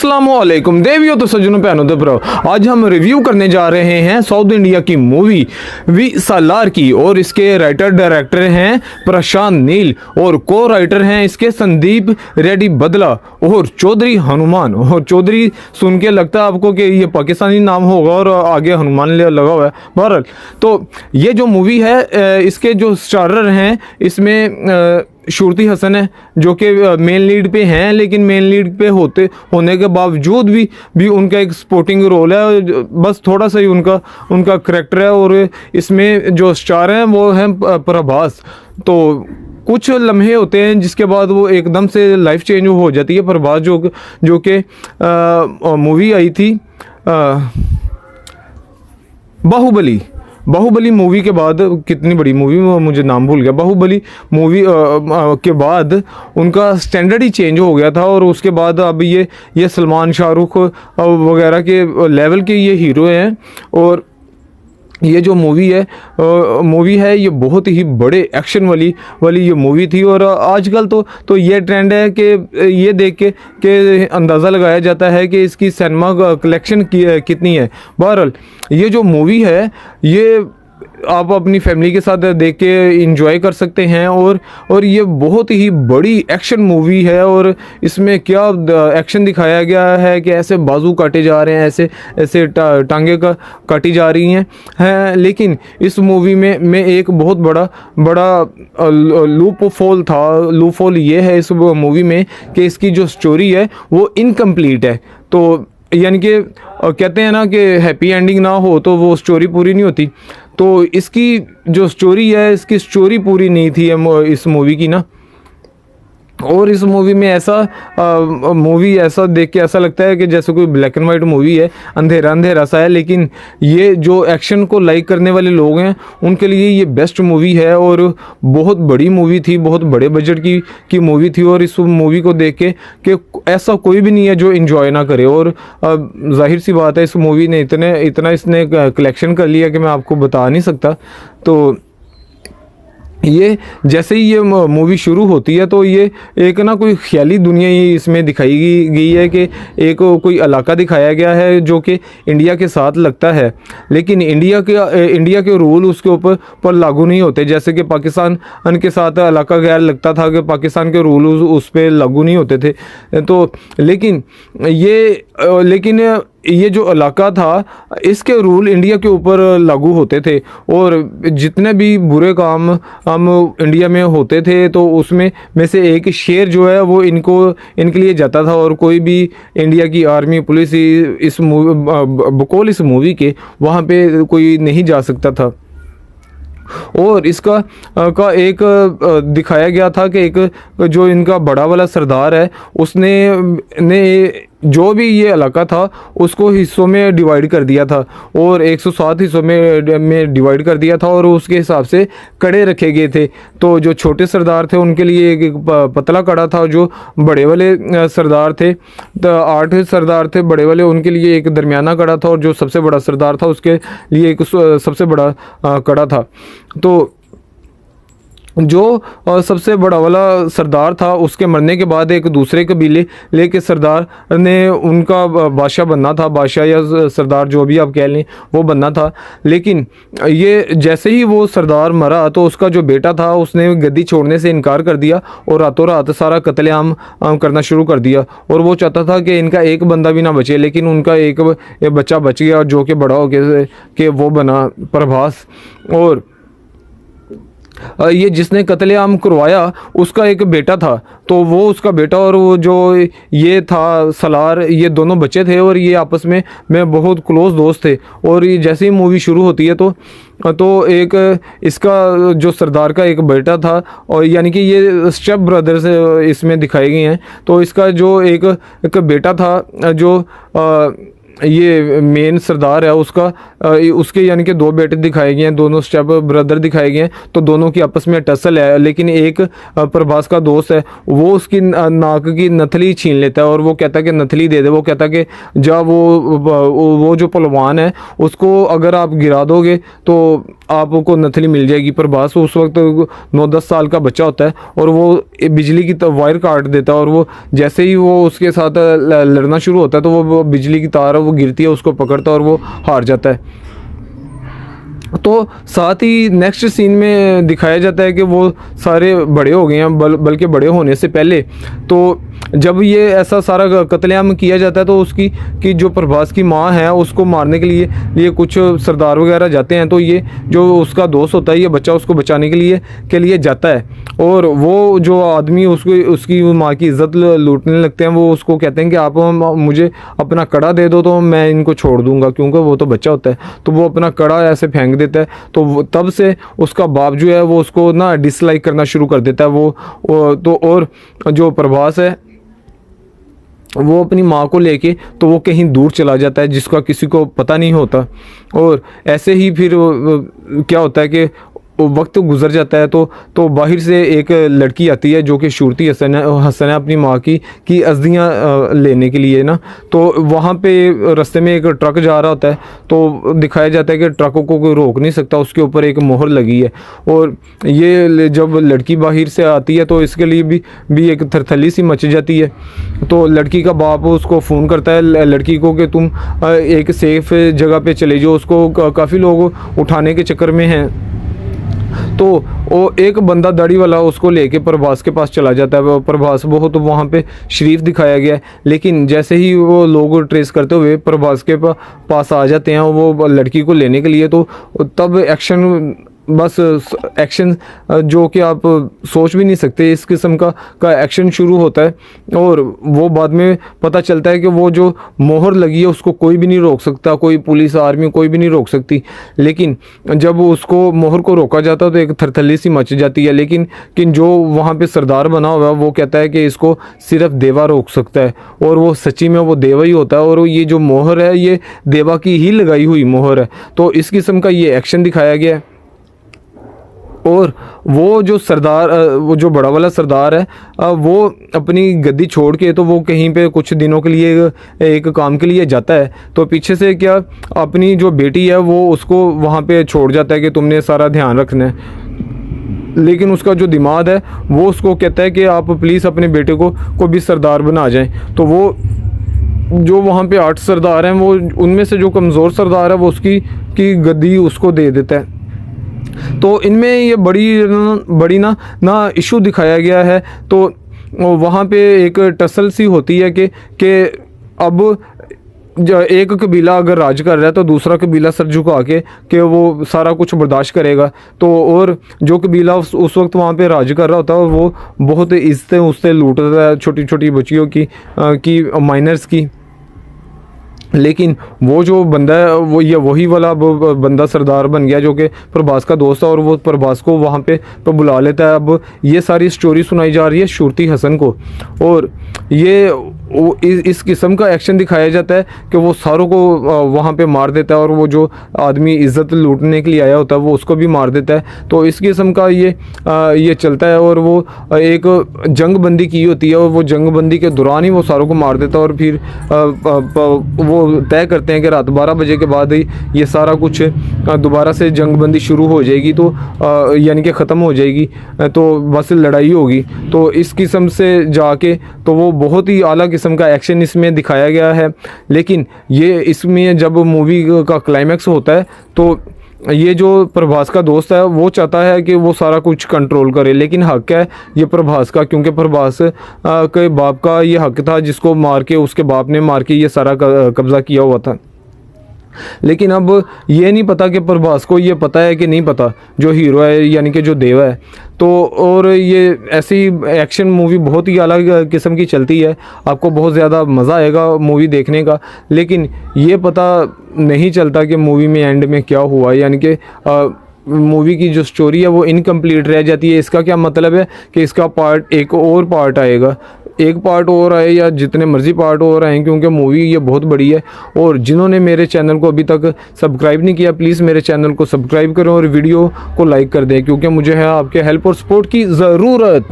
अस्सलामुअलैकुम देवियों तो सज्जनों भैनों दे भराओ, आज हम रिव्यू करने जा रहे हैं साउथ इंडिया की मूवी वी सालार की। और इसके राइटर डायरेक्टर हैं प्रशांत नील और को राइटर हैं इसके संदीप रेड्डी बदला और चौधरी हनुमान। और चौधरी सुन के लगता है आपको कि ये पाकिस्तानी नाम होगा और आगे हनुमान लगा हुआ है। बहरहाल तो ये जो मूवी है इसके जो स्टारर हैं इसमें श्रुति हसन है जो कि मेन लीड पे हैं, लेकिन मेन लीड पे होने के बावजूद भी उनका एक सपोर्टिंग रोल है, बस थोड़ा सा ही उनका करैक्टर है। और इसमें जो स्टार हैं वो हैं प्रभास। तो कुछ लम्हे होते हैं जिसके बाद वो एकदम से लाइफ चेंज हो जाती है। प्रभास जो कि मूवी आई थी बाहुबली मूवी के बाद, कितनी बड़ी मूवी मुझे नाम भूल गया, बाहुबली मूवी के बाद उनका स्टैंडर्ड ही चेंज हो गया था। और उसके बाद अब ये सलमान शाहरुख वगैरह के लेवल के ये हीरो हैं। और ये जो मूवी है ये बहुत ही बड़े एक्शन वाली ये मूवी थी। और आजकल तो ये ट्रेंड है कि ये देख के अंदाज़ा लगाया जाता है कि इसकी सिनेमा कलेक्शन कितनी है। बहरहाल ये जो मूवी है ये आप अपनी फैमिली के साथ देख के इंजॉय कर सकते हैं। और ये बहुत ही बड़ी एक्शन मूवी है। और इसमें क्या एक्शन दिखाया गया है कि ऐसे बाजू काटे जा रहे हैं, ऐसे टांगे काटी जा रही हैं। लेकिन इस मूवी में एक बहुत बड़ा लूप होल ये है इस मूवी में कि इसकी जो स्टोरी है वो इनकम्प्लीट है। तो यानी कि कहते हैं ना कि हैप्पी एंडिंग ना हो तो वो स्टोरी पूरी नहीं होती। तो इसकी जो स्टोरी है इसकी स्टोरी पूरी नहीं थी इस मूवी की ना। और इस मूवी में ऐसा देख के ऐसा लगता है कि जैसे कोई ब्लैक एंड वाइट मूवी है, अंधेरा सा है। लेकिन ये जो एक्शन को लाइक करने वाले लोग हैं उनके लिए ये बेस्ट मूवी है। और बहुत बड़ी मूवी थी, बहुत बड़े बजट की मूवी थी। और इस मूवी को देख के कि ऐसा कोई भी नहीं है जो इन्जॉय ना करे। और जाहिर सी बात है इस मूवी ने इतना इसने कलेक्शन कर लिया कि मैं आपको बता नहीं सकता। तो ये जैसे ही ये मूवी शुरू होती है तो ये एक ना कोई ख्याली दुनिया ही इसमें दिखाई गई है कि एक कोई इलाका दिखाया गया है जो कि इंडिया के साथ लगता है, लेकिन इंडिया के रूल उसके ऊपर लागू नहीं होते। जैसे कि पाकिस्तान के साथ इलाका गैर लगता था कि पाकिस्तान के रूल उस पर लागू नहीं होते थे। तो लेकिन ये जो इलाका था इसके रूल इंडिया के ऊपर लागू होते थे। और जितने भी बुरे काम हम इंडिया में होते थे तो उसमें से एक शेर जो है वो इनके लिए जाता था। और कोई भी इंडिया की आर्मी पुलिस बकौल इस मूवी के वहाँ पे कोई नहीं जा सकता था। और इसका एक दिखाया गया था कि एक जो इनका बड़ा वाला सरदार है उसने जो भी ये इलाका था उसको हिस्सों में डिवाइड कर दिया था। और 107 हिस्सों में डिवाइड कर दिया था और उसके हिसाब से कड़े रखे गए थे। तो जो छोटे सरदार थे उनके लिए एक पतला कड़ा था, जो बड़े वाले सरदार थे 8 सरदार थे बड़े वाले, उनके लिए एक दरमियाना कड़ा था। और जो सबसे बड़ा सरदार था उसके लिए एक सबसे बड़ा कड़ा था। तो जो सबसे बड़ा वाला सरदार था उसके मरने के बाद एक दूसरे कबीले के सरदार ने उनका बादशाह बनना था, बादशाह या सरदार जो भी आप कह लें वो बनना था। लेकिन ये जैसे ही वो सरदार मरा तो उसका जो बेटा था उसने गद्दी छोड़ने से इनकार कर दिया और रातों रात सारा कत्लेआम करना शुरू कर दिया। और वो चाहता था कि इनका एक बंदा भी ना बचे, लेकिन उनका एक बच्चा बच गया जो कि बड़ा हो के वो बना प्रभास। और ये जिसने कत्लेआम करवाया उसका एक बेटा था, तो वो उसका बेटा और वो जो ये था सलार, ये दोनों बच्चे थे और ये आपस में बहुत क्लोज दोस्त थे। और ये जैसे ही मूवी शुरू होती है तो एक इसका जो सरदार का एक बेटा था, और यानी कि ये स्टेप ब्रदर्स इसमें दिखाए गए हैं। तो इसका जो एक बेटा था जो ये मेन सरदार है उसका उसके यानी कि 2 बेटे दिखाए गए हैं, दोनों स्टेप ब्रदर दिखाए गए हैं। तो दोनों की आपस में टसल है, लेकिन एक प्रभास का दोस्त है, वो उसकी नाक की नथली छीन लेता है और वो कहता है कि नथली दे दे। वो कहता है कि जब वो जो पहलवान है उसको अगर आप गिरा दोगे तो आपको नथली मिल जाएगी। प्रभास उस वक्त 9-10 साल का बच्चा होता है और वो बिजली की वायर काट देता है, और वो जैसे ही वो उसके साथ लड़ना शुरू होता है तो वो बिजली की तार वो गिरती है, उसको पकड़ता है और वो हार जाता है। तो साथ ही नेक्स्ट सीन में दिखाया जाता है कि वो सारे बड़े हो गए हैं, बल्कि बड़े होने से पहले। तो जब ये ऐसा सारा कत्लेआम किया जाता है तो उसकी कि जो प्रभास की माँ है उसको मारने के लिए कुछ सरदार वगैरह जाते हैं। तो ये जो उसका दोस्त होता है, ये बच्चा उसको बचाने के लिए जाता है, और वो जो आदमी उसकी माँ की इज्जत लूटने लगते हैं। वो उसको कहते हैं कि आप मुझे अपना कड़ा दे दो तो मैं इनको छोड़ दूंगा, क्योंकि वो तो बच्चा होता है। तो वो अपना कड़ा ऐसे फेंक देता है। तो तब से उसका बाप जो है वो उसको ना डिसलाइक करना शुरू कर देता है। तो और जो प्रभास है वो अपनी माँ को लेके तो वो कहीं दूर चला जाता है, जिसका किसी को पता नहीं होता। और ऐसे ही फिर क्या होता है कि वक्त गुजर जाता है तो बाहर से एक लड़की आती है जो कि शूरती हसन है अपनी माँ की अज़दियाँ लेने के लिए ना। तो वहाँ पे रास्ते में एक ट्रक जा रहा होता है, तो दिखाया जाता है कि ट्रकों को कोई रोक नहीं सकता, उसके ऊपर एक मोहर लगी है। और ये जब लड़की बाहर से आती है तो इसके लिए भी एक थरथली सी मच जाती है। तो लड़की का बाप उसको फ़ोन करता है लड़की को कि तुम एक सेफ़ जगह पे चले जाओ, उसको काफ़ी लोग उठाने के चक्कर में हैं। तो वो एक बंदा दाढ़ी वाला उसको लेके प्रभास के पास चला जाता है। प्रभास बहुत तो वहाँ पे शरीफ दिखाया गया है, लेकिन जैसे ही वो लोग ट्रेस करते हुए प्रभास के पास आ जाते हैं वो लड़की को लेने के लिए, तो तब एक्शन जो कि आप सोच भी नहीं सकते इस किस्म का एक्शन शुरू होता है। और वो बाद में पता चलता है कि वो जो मोहर लगी है उसको कोई भी नहीं रोक सकता, कोई पुलिस आर्मी कोई भी नहीं रोक सकती। लेकिन जब उसको मोहर को रोका जाता है तो एक थरथली सी मच जाती है। लेकिन जो वहाँ पे सरदार बना हुआ है वो कहता है कि इसको सिर्फ देवा रोक सकता है, और वो सच्ची में वो देवा ही होता है। और ये जो मोहर है ये देवा की ही लगाई हुई मोहर है। तो इस किस्म का ये एक्शन दिखाया गया है। और वो जो सरदार वो जो बड़ा वाला सरदार है वो अपनी गद्दी छोड़ के तो वो कहीं पे कुछ दिनों के लिए एक काम के लिए जाता है। तो पीछे से क्या अपनी जो बेटी है वो उसको वहाँ पे छोड़ जाता है कि तुमने सारा ध्यान रखना है। लेकिन उसका जो दिमाग है वो उसको कहता है कि आप प्लीज़ अपने बेटे को भी सरदार बना जाएं। तो वो जो वहाँ पे 8 सरदार हैं वो उनमें से जो कमज़ोर सरदार है वो उसकी गद्दी उसको दे देता है। तो इनमें ये बड़ी ना इशू दिखाया गया है। तो वहाँ पे एक टसल सी होती है कि अब एक कबीला अगर राज कर रहा है तो दूसरा कबीला सर झुका के वो सारा कुछ बर्दाश्त करेगा। तो और जो कबीला उस वक्त वहाँ पे राज कर रहा होता है वो बहुत इज्जतें उससे लूटता है, छोटी छोटी बच्चियों की माइनर्स की। लेकिन वो जो बंदा है वो ये वही वाला बंदा सरदार बन गया जो कि प्रभास का दोस्त है, और वो प्रभास को वहाँ पे बुला लेता है। अब ये सारी स्टोरी सुनाई जा रही है शूरती हसन को, और ये इस किस्म का एक्शन दिखाया जाता है कि वो सारों को वहाँ पे मार देता है, और वो जो आदमी इज़्ज़त लूटने के लिए आया होता है वो उसको भी मार देता है। तो इस किस्म का ये चलता है। और वो एक जंग बंदी की होती है, और वो जंग बंदी के दौरान ही वो सारों को मार देता है। और फिर वो तय करते हैं कि रात 12 बजे के बाद ही ये सारा कुछ दोबारा से जंग बंदी शुरू हो जाएगी, तो यानी कि ख़त्म हो जाएगी, तो बस लड़ाई होगी। तो इस किस्म से जाके तो वो बहुत ही आला किस्म का एक्शन इसमें दिखाया गया है। लेकिन ये इसमें जब मूवी का क्लाइमैक्स होता है तो ये जो प्रभास का दोस्त है वो चाहता है कि वो सारा कुछ कंट्रोल करे, लेकिन हक है ये प्रभास का, क्योंकि प्रभास के बाप का ये हक था जिसको मार के उसके बाप ने मार के ये सारा कब्ज़ा किया हुआ था। लेकिन अब ये नहीं पता कि प्रभास को ये पता है कि नहीं पता, जो हीरो है यानी कि जो देवा है। तो और ये ऐसी एक्शन मूवी बहुत ही अलग किस्म की चलती है, आपको बहुत ज़्यादा मज़ा आएगा मूवी देखने का। लेकिन ये पता नहीं चलता कि मूवी में एंड में क्या हुआ, यानी कि मूवी की जो स्टोरी है वो इनकम्प्लीट रह जाती है। इसका क्या मतलब है कि इसका एक और पार्ट आएगा, एक पार्ट और आए या जितने मर्ज़ी पार्ट और आए, क्योंकि मूवी ये बहुत बड़ी है। और जिन्होंने मेरे चैनल को अभी तक सब्सक्राइब नहीं किया, प्लीज़ मेरे चैनल को सब्सक्राइब करें और वीडियो को लाइक कर दें, क्योंकि मुझे है आपके हेल्प और सपोर्ट की ज़रूरत।